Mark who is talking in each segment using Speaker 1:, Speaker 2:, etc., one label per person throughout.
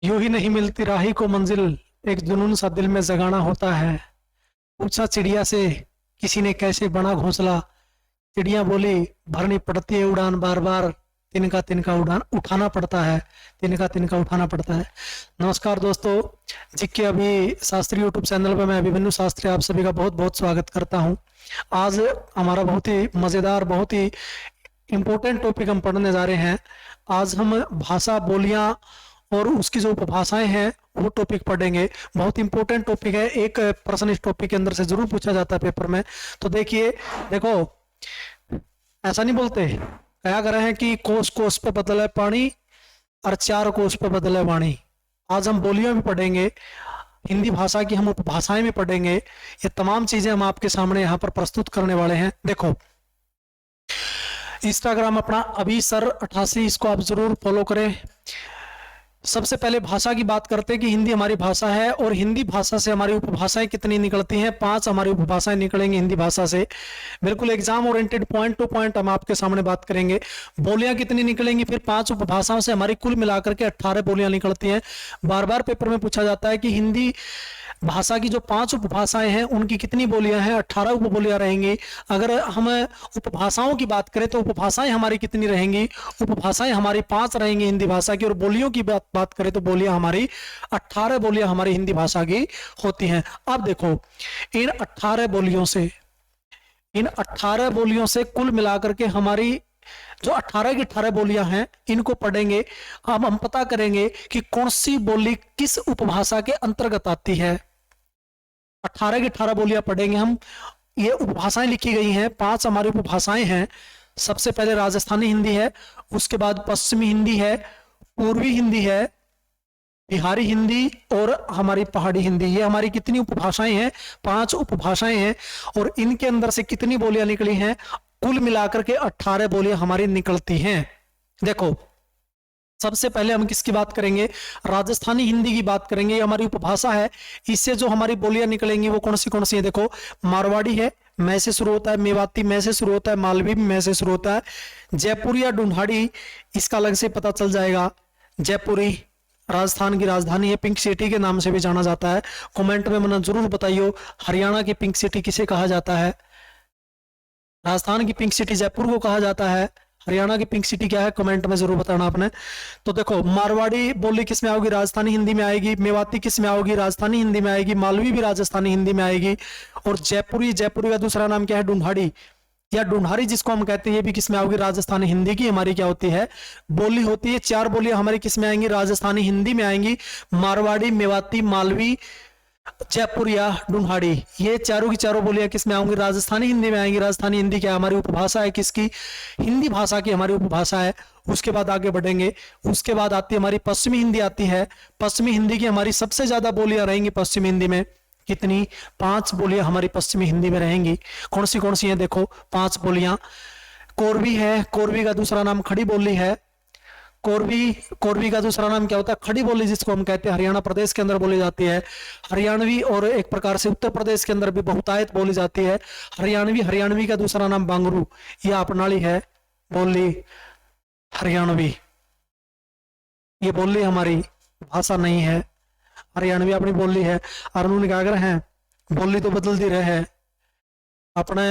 Speaker 1: यूं ही नहीं मिलती राही को मंजिल, एक जुनून सा दिल में जगाना होता है। पूछा चिड़िया से किसी ने कैसे बना घोंसला, चिड़िया बोली भरनी पड़ती है उड़ान बार बार, तिनका तिनका उड़ान उठाना पड़ता है, तिनका तिनका उठाना पड़ता है। नमस्कार दोस्तों, जिक्के अभी शास्त्री यूट्यूब चैनल पर मैं अभिमन्यु शास्त्री आप सभी का बहुत बहुत स्वागत करता हूं। आज हमारा बहुत ही मजेदार, बहुत ही इम्पोर्टेंट टॉपिक हम पढ़ने जा रहे हैं। आज हम भाषा, बोलियां और उसकी जो उपभाषाएं हैं वो टॉपिक पढ़ेंगे। बहुत इंपॉर्टेंट टॉपिक है, एक प्रश्न इस टॉपिक के अंदर से जरूर पूछा जाता है पेपर में। तो देखिए, देखो ऐसा नहीं बोलते, क्या कर रहे हैं कि कोस कोस पे बदले पानी और चार कोस पे बदले वाणी। आज हम बोलियां भी पढ़ेंगे, हिंदी भाषा की हम उपभाषाएं भी पढ़ेंगे। ये तमाम चीजें हम आपके सामने यहाँ पर प्रस्तुत करने वाले हैं। देखो, इंस्टाग्राम अपना अभी सर 88, इसको आप जरूर फॉलो करें। सबसे पहले भाषा की बात करते हैं कि हिंदी हमारी भाषा है और हिंदी भाषा से हमारी उपभाषाएं कितनी निकलती हैं। 5 हमारी उपभाषाएं निकलेंगी हिंदी भाषा से। बिल्कुल exam oriented, point two point हम आपके सामने बात करेंगे। बोलियां कितनी निकलेंगी, फिर 5 उपभाषाओं से हमारी कुल मिलाकर के 18 बोलियां निकलती हैं। बार बार पेपर में पूछा जाता है कि हिंदी भाषा की जो 5 उपभाषाएं हैं उनकी कितनी बोलियां हैं। 18 उपबोलियां रहेंगी। अगर हम उपभाषाओं की बात करें तो उपभाषाएं हमारी कितनी रहेंगी, उपभाषाएं हमारी 5 रहेंगी हिंदी भाषा की। और बोलियों की बात करें तो बोलियां हमारी 18 बोलियां हमारी हिंदी भाषा की होती हैं। अब देखो, इन 18 बोलियों से कुल मिलाकर के हमारी जो 18 की 18 बोलियां हैं इनको पढ़ेंगे। अब हम पता करेंगे कि कौन सी बोली किस उपभाषा के अंतर्गत आती है। 18 की 18 बोलियां पढ़ेंगे हम। ये उपभाषाएं लिखी गई हैं, 5 हमारी उपभाषाएं हैं। सबसे पहले राजस्थानी हिंदी है, उसके बाद पश्चिमी हिंदी है, पूर्वी हिंदी है, बिहारी हिंदी और हमारी पहाड़ी हिंदी। ये हमारी कितनी उपभाषाएं हैं, 5 उपभाषाएं हैं। और इनके अंदर से कितनी बोलियां निकली हैं, कुल मिलाकर के 18 बोलियां हमारी निकलती हैं। देखो, सबसे पहले हम किसकी बात करेंगे, राजस्थानी हिंदी की बात करेंगे। ये हमारी उपभाषा है, इससे जो हमारी बोलियां निकलेंगी वो कौन सी है। देखो, मारवाड़ी है, मैं से शुरू होता है, मेवाती मैं से शुरू होता है, मालवी मैं से शुरू होता है, जयपुरी या ढूंढाड़ी इसका अलग से पता चल जाएगा। जयपुरी राजस्थान की राजधानी है, पिंक सिटी के नाम से भी जाना जाता है। कमेंट में मुझे जरूर बताइए, हरियाणा की पिंक सिटी किसे कहा जाता है। राजस्थान की पिंक सिटी जयपुर को कहा जाता है, हरियाणा की पिंक सिटी क्या है, कमेंट में जरूर बताना आपने। तो देखो, मारवाड़ी बोली किस में आओगी, राजस्थानी हिंदी में आएगी। मेवाती किस में आओगी, राजस्थानी हिंदी में आएगी। मालवी भी राजस्थानी हिंदी में आएगी। और जयपुरी का दूसरा नाम क्या है, ढूंढाड़ी या ढूंढारी जिसको हम कहते हैं, ये भी किस में आओगी, राजस्थानी हिंदी की हमारी क्या होती है, बोली होती है। 4 बोलियां हमारी किस में आएंगी, राजस्थानी हिंदी में आएंगी। मारवाड़ी, मेवाती, मालवी, जयपुर या ढूंढाड़ी, ये चारों की चारों बोलियां किस में आएंगी, राजस्थानी हिंदी में आएंगी। राजस्थानी हिंदी क्या हमारी उपभाषा है, किसकी, हिंदी भाषा की हमारी उपभाषा है। उसके बाद आगे बढ़ेंगे, उसके बाद आती है हमारी पश्चिमी हिंदी आती है। पश्चिमी हिंदी की हमारी सबसे ज्यादा बोलियां रहेंगी पश्चिमी हिंदी में। कितनी, 5 बोलियां हमारी पश्चिमी हिंदी में रहेंगी। कौन सी है, देखो 5 बोलियां। कोरवी है, कोरवी का दूसरा नाम खड़ी बोली है। कोरवी का दूसरा नाम क्या होता है, खड़ी बोली जिसको हम कहते हैं, हरियाणा प्रदेश के अंदर बोली जाती है। हरियाणवी और एक प्रकार से उत्तर प्रदेश के अंदर भी बहुतायत बोली जाती है। हरियाणवी का दूसरा नाम बांगरू, यह अपनाली है बोली हरियाणवी। ये बोली हमारी भाषा नहीं है, हरियाणवी अपनी बोली है। और उन्होंने क्या कर रहे हैं, बोली तो बदलती रहे है। अपने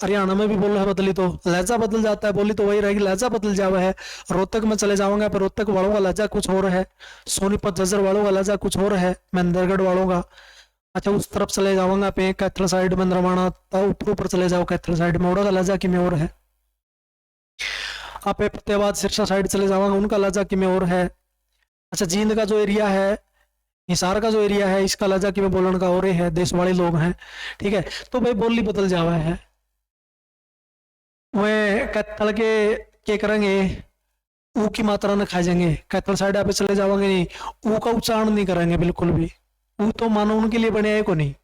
Speaker 1: हरियाणा में भी बोल है बदली तो लहजा बदल जाता है, बोली तो वही रहेगी, लहजा बदल जावा है। रोहतक में चले जाऊंगा पर रोहतक वालों का लहजा कुछ और है, सोनीपत जजर वालों का लहजा कुछ और है, महेंद्रगढ़ वालों का। अच्छा, उस तरफ चले जाऊंगा पे कैथल साइड में नरवाना, ऊपर चले जाओ कैथल साइड में, ओड़ा का लहजा कि में और है। आप फतेहाबाद सिरसा साइड चले जाऊंगा, उनका लहजा कि में और है। अच्छा, जींद का जो एरिया है, हिसार का जो एरिया है, इसका लहजा कि में बोलन का और है, देश वाले लोग हैं। ठीक है, तो भाई बोली बदल जावा है। वह कैथल के करेंगे, ऊ की मात्रा न खा जाएंगे। कैथल साइड आप चले जाओगे नहीं, ऊ का उच्चारण नहीं करेंगे बिल्कुल भी। ऊ तो मानो उनके लिए बने है को नहीं।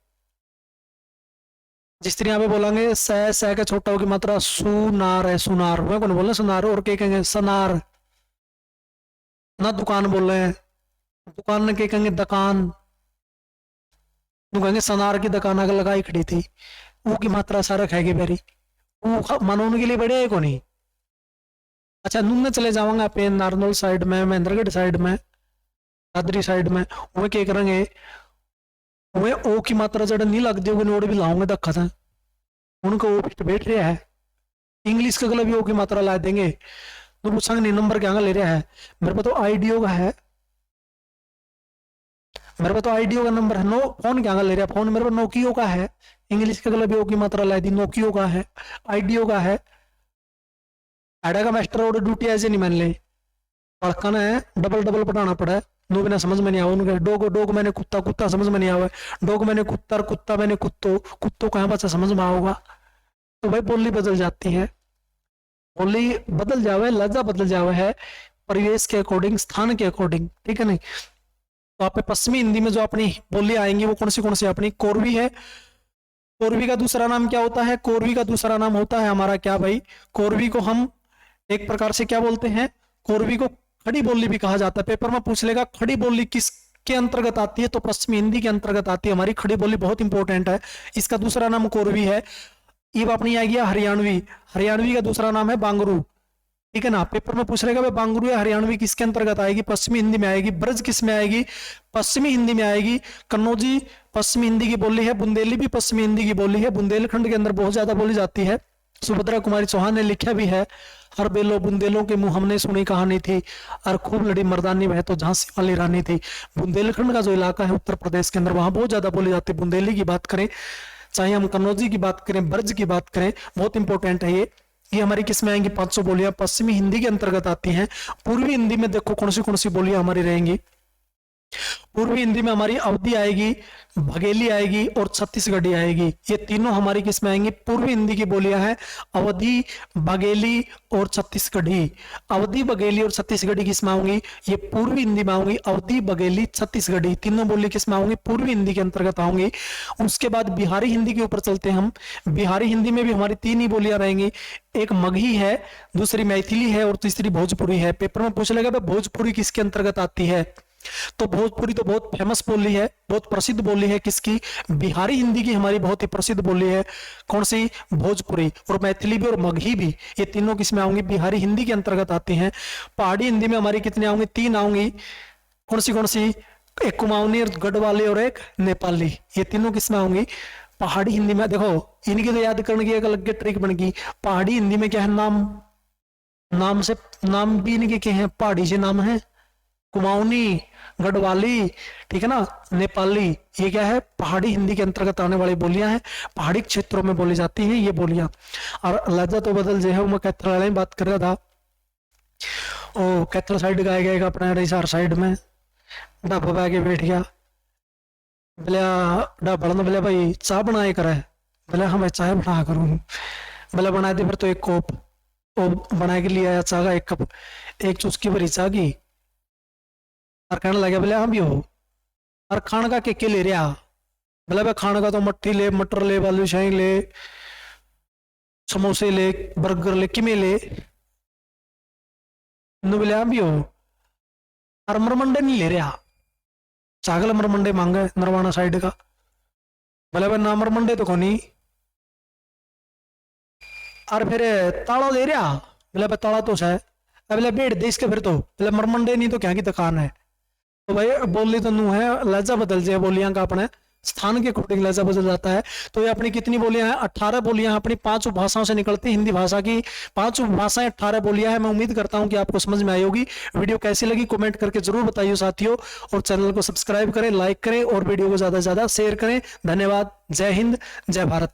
Speaker 1: जिस तरह पे बोलेंगे सह का छोटा की मात्रा सुनार है, सुनार वह को नहीं बोलना सुनार। और क्या कहेंगे, सनार ना। दुकान बोल रहे हैं, दुकान ने क्या कहेंगे, दुकान। कहेंगे सनार की दुकान अगर लगाई खड़ी थी, ऊ की मात्रा सारा खाएगी बेरी, मानो उनके लिए बड़े है को नहीं। अच्छा, नून चले जाऊंगा पे नारनौल साइड में, महेंद्रगढ़ साइड में, दादरी साइड में वह क्या करेंगे, वह ओ की मात्रा जड़ नहीं लगती होगी नोट भी लाऊंगे धक्का था उनको ओ पिट बैठ रहा है, इंग्लिश का गला भी ओ की मात्रा ला देंगे तो पूछेंगे नहीं नंबर क्या ले रहा है, मेरे पास तो आईडियो का है, मेरे पास तो आईडियो का नंबर है, नो फोन क्या ले रहा है, फोन मेरे पास नोकियो का है, इंग्लिश का गला भी ओ की मात्रा ला दी, नोकियो का है, आईडियो का है, आइडिया का मास्टर और ड्यूटी ऐसे नहीं मान ले, पढ़ना है डबल डबल पढ़ाना पड़ा है, नो बिना समझ में नहीं आवा उनके, डोग डोग मैंने कुत्ता, कुत्ता समझ में नहीं आवा, डोग मैंने कुत्ता, कुत्ता मैंने कुत्तो, कुत्तो कहाँ बच्चा समझ में आओगा, तो भाई बोली बदल जाती है, बोली बदल जावे, लहजा बदल जावे है परिवेश के अकॉर्डिंग, स्थान के अकॉर्डिंग, ठीक है नहीं। तो आप पश्चिमी हिंदी में जो अपनी बोली आएंगी वो कौन सी अपनी कोरवी है, कोरवी का दूसरा नाम क्या होता है, कोरवी का दूसरा नाम होता है हमारा क्या भाई, कोरवी को हम एक प्रकार से क्या बोलते हैं, कोरवी को खड़ी बोली भी कहा जाता है, पेपर में पूछ लेगा खड़ी बोली किसके अंतर्गत आती है, तो पश्चिमी हिंदी के अंतर्गत आती है हमारी खड़ी बोली, बहुत इंपॉर्टेंट है, इसका दूसरा नाम कोरवी है। ये अपनी आ गया हरियाणवी, हरियाणवी का दूसरा नाम है बांगरू, ठीक है ना, पेपर में पूछ लेगा भाई बांगरू या हरियाणवी किसके अंतर्गत आएगी, पश्चिमी हिंदी में आएगी, ब्रज किस में आएगी, पश्चिमी हिंदी में आएगी, कन्नौजी पश्चिमी हिंदी की बोली है, बुंदेली भी पश्चिमी हिंदी की बोली है, बुंदेलखंड के अंदर बहुत ज्यादा बोली जाती है, सुभद्रा कुमारी चौहान ने लिखा भी है, हर बेलो बुंदेलों के मुंह हमने सुनी कहानी थी, और खूब लड़ी मर्दानी वह तो झांसी वाली रानी थी। बुंदेलखंड का जो इलाका है उत्तर प्रदेश के अंदर वहां बहुत ज्यादा बोली जाती है, बुंदेली की बात करें चाहे हम कन्नौजी की बात करें, ब्रज की बात करें, बहुत इंपॉर्टेंट है ये हमारी किस में आएंगी 500 बोलियां पश्चिमी हिंदी के अंतर्गत आती हैं। पूर्वी हिंदी में देखो कौन सी बोलियां हमारी रहेंगी, पूर्वी हिंदी में हमारी अवधी आएगी, बघेली आएगी और छत्तीसगढ़ी आएगी, ये तीनों हमारी किस में आएंगी, पूर्वी हिंदी की बोलियां हैं अवधी, बघेली और छत्तीसगढ़ी। अवधी, बघेली और छत्तीसगढ़ी किस में आऊंगी, ये पूर्वी हिंदी में आऊंगी, अवधी, बघेली, छत्तीसगढ़ी तीनों बोली किस में आऊंगी, पूर्वी हिंदी के अंतर्गत आऊंगी। उसके बाद बिहारी हिंदी के ऊपर चलते हैं हम, बिहारी हिंदी में भी हमारी तीन ही बोलियां रहेंगी, एक मगही है, दूसरी मैथिली है और तीसरी भोजपुरी है। पेपर में पूछ लेगा भोजपुरी किसके अंतर्गत आती है, तो भोजपुरी तो बहुत फेमस बोली है, बहुत प्रसिद्ध बोली है किसकी, बिहारी हिंदी की हमारी बहुत ही प्रसिद्ध बोली है, कौन सी, भोजपुरी, और मैथिली भी और मगही भी, ये तीनों किसमें आऊंगी, बिहारी हिंदी के अंतर्गत आती हैं। पहाड़ी हिंदी में हमारी कितनी आऊंगी, तीन आऊंगी, कौन सी, एक कुमाऊनी, गढ़वाली और एक नेपाली, ये तीनों किसमें आऊंगी, पहाड़ी हिंदी में। देखो इनकी तो याद करने की एक अलग ट्रिक बन गई, पहाड़ी हिंदी में क्या है, नाम भी इनके क्या है, पहाड़ी से नाम है, कुमाऊनी, गढ़वाली, ठीक है ना, नेपाली, ये क्या है पहाड़ी हिंदी के अंतर्गत आने वाली बोलियां हैं, पहाड़ी क्षेत्रों में बोली जाती हैं ये बोलियां। और लहजा तो बदल जो है मैं कैथल वाले में बात कर रहा था, ओ कैथल साइड गाय गएगा अपना रिसार साइड में ढाबा बह के बैठ गया, बोले ढाबा बोले भाई चाय बनाए करे, बोले हाँ मैं चाय बना करूँ, बोले बनाए थे, फिर तो एक कोप वो बना के लिया चाय का, एक कप, एक चुस्की भरी चाय की, और कहने लगे बोले हम भी हो, और खाने का के ले रहा, बोले भाई खाने का तो मट्ठी ले, मटर ले, बालू शाही ले, समोसे ले, बर्गर ले, किमें ले, बोले हम भी हो, और मरमंडे नहीं ले रहा, चागल मरमंडे मांगे नरवाना साइड का, बोले भाई ना मरमंडे तो कोनी, और फिर ताला ले रहा, बोले भाई ताला तो है, बोले बेट दे इसके, फिर तो बोले मरमंडे नहीं तो क्या की दुकान है, तो भाई बोली तो नू है, लहजा बदल जाए बोलियां का अपने स्थान के अकॉर्डिंग लहजा बदल जाता है। तो ये अपनी कितनी बोलियां हैं, 18 बोलियां अपनी 5 भाषाओं से निकलती है, हिंदी भाषा की 5 भाषाएं 18 बोलियां हैं। मैं उम्मीद करता हूं कि आपको समझ में आई होगी। वीडियो कैसी लगी कमेंट करके जरूर बताइए साथियों, और चैनल को सब्सक्राइब करें, लाइक करें और वीडियो को ज्यादा से ज्यादा शेयर करें। धन्यवाद। जय हिंद, जय भारत।